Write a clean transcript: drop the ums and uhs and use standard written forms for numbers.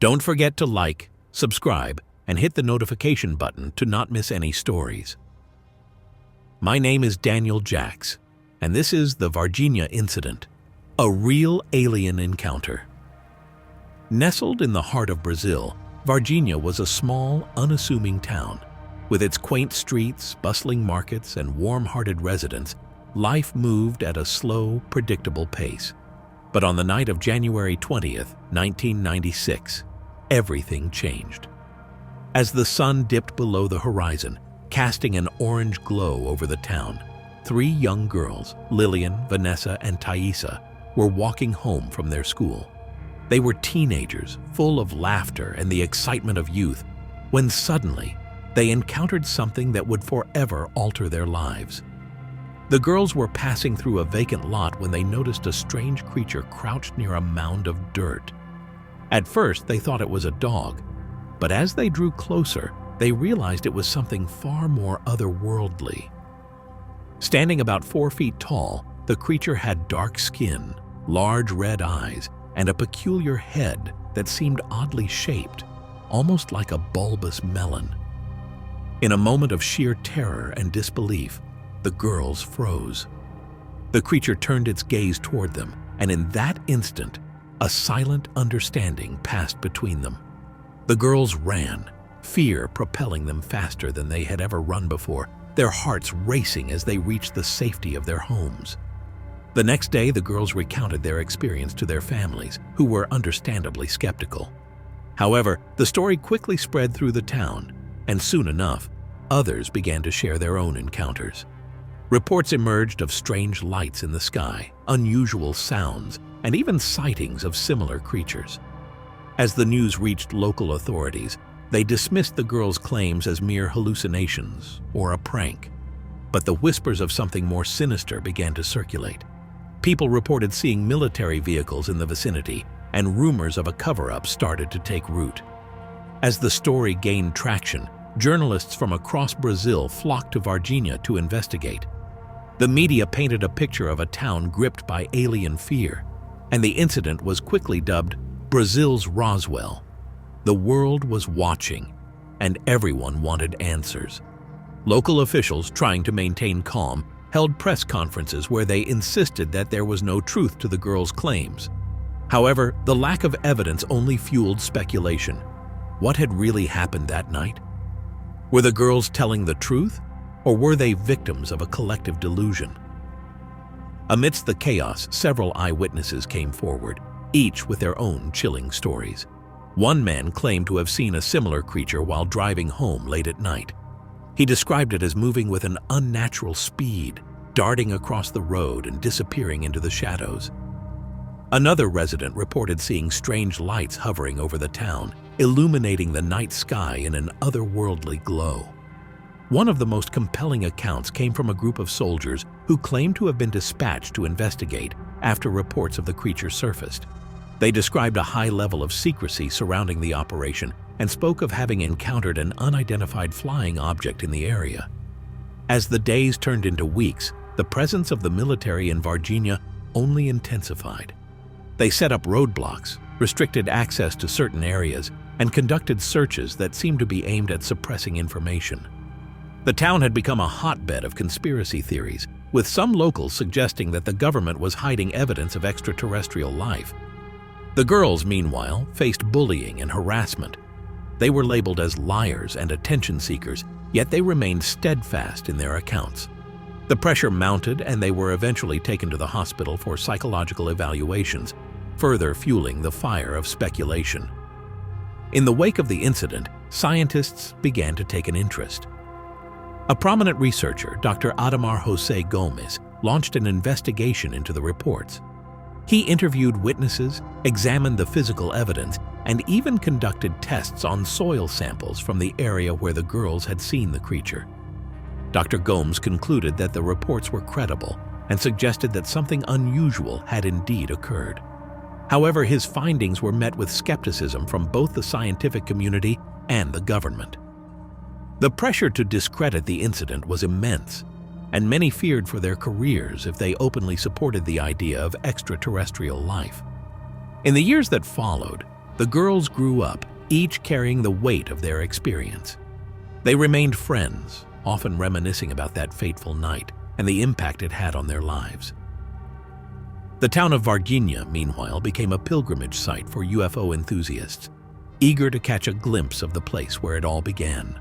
Don't forget to like, subscribe, and hit the notification button to not miss any stories. My name is Daniel Jacks, and this is the Varginha incident, a real alien encounter. Nestled in the heart of Brazil, Varginha was a small, unassuming town. With its quaint streets, bustling markets, and warm-hearted residents, life moved at a slow, predictable pace. But on the night of January 20th, 1996, everything changed. As the sun dipped below the horizon, casting an orange glow over the town, 3 young girls, Lillian, Vanessa, and Thaisa, were walking home from their school. They were teenagers, full of laughter and the excitement of youth, when suddenly they encountered something that would forever alter their lives. The girls were passing through a vacant lot when they noticed a strange creature crouched near a mound of dirt. At first, they thought it was a dog, but as they drew closer, they realized it was something far more otherworldly. Standing about 4 feet tall, the creature had dark skin, large red eyes, and a peculiar head that seemed oddly shaped, almost like a bulbous melon. In a moment of sheer terror and disbelief, the girls froze. The creature turned its gaze toward them, and in that instant, a silent understanding passed between them. The girls ran, fear propelling them faster than they had ever run before, their hearts racing as they reached the safety of their homes. The next day, the girls recounted their experience to their families, who were understandably skeptical. However, the story quickly spread through the town, and soon enough, others began to share their own encounters. Reports emerged of strange lights in the sky, unusual sounds, and even sightings of similar creatures. As the news reached local authorities, they dismissed the girls' claims as mere hallucinations or a prank. But the whispers of something more sinister began to circulate. People reported seeing military vehicles in the vicinity, and rumors of a cover-up started to take root. As the story gained traction, journalists from across Brazil flocked to Varginha to investigate. The media painted a picture of a town gripped by alien fear, and the incident was quickly dubbed Brazil's Roswell. The world was watching, and everyone wanted answers. Local officials, trying to maintain calm, held press conferences where they insisted that there was no truth to the girls' claims. However, the lack of evidence only fueled speculation. What had really happened that night? Were the girls telling the truth, or were they victims of a collective delusion? Amidst the chaos, several eyewitnesses came forward, each with their own chilling stories. One man claimed to have seen a similar creature while driving home late at night. He described it as moving with an unnatural speed, darting across the road and disappearing into the shadows. Another resident reported seeing strange lights hovering over the town, illuminating the night sky in an otherworldly glow. One of the most compelling accounts came from a group of soldiers who claimed to have been dispatched to investigate after reports of the creature surfaced. They described a high level of secrecy surrounding the operation and spoke of having encountered an unidentified flying object in the area. As the days turned into weeks, the presence of the military in Varginha only intensified. They set up roadblocks, restricted access to certain areas, and conducted searches that seemed to be aimed at suppressing information. The town had become a hotbed of conspiracy theories, with some locals suggesting that the government was hiding evidence of extraterrestrial life. The girls, meanwhile, faced bullying and harassment. They were labeled as liars and attention seekers, yet they remained steadfast in their accounts. The pressure mounted, and they were eventually taken to the hospital for psychological evaluations, further fueling the fire of speculation. In the wake of the incident, scientists began to take an interest. A prominent researcher, Dr. Ademar José Gomes, launched an investigation into the reports. He interviewed witnesses, examined the physical evidence, and even conducted tests on soil samples from the area where the girls had seen the creature. Dr. Gomes concluded that the reports were credible and suggested that something unusual had indeed occurred. However, his findings were met with skepticism from both the scientific community and the government. The pressure to discredit the incident was immense, and many feared for their careers if they openly supported the idea of extraterrestrial life. In the years that followed, The girls grew up, each carrying the weight of their experience. They remained friends, often reminiscing about that fateful night and the impact it had on their lives. The town of Varginha, meanwhile, became a pilgrimage site for UFO enthusiasts, eager to catch a glimpse of the place where it all began.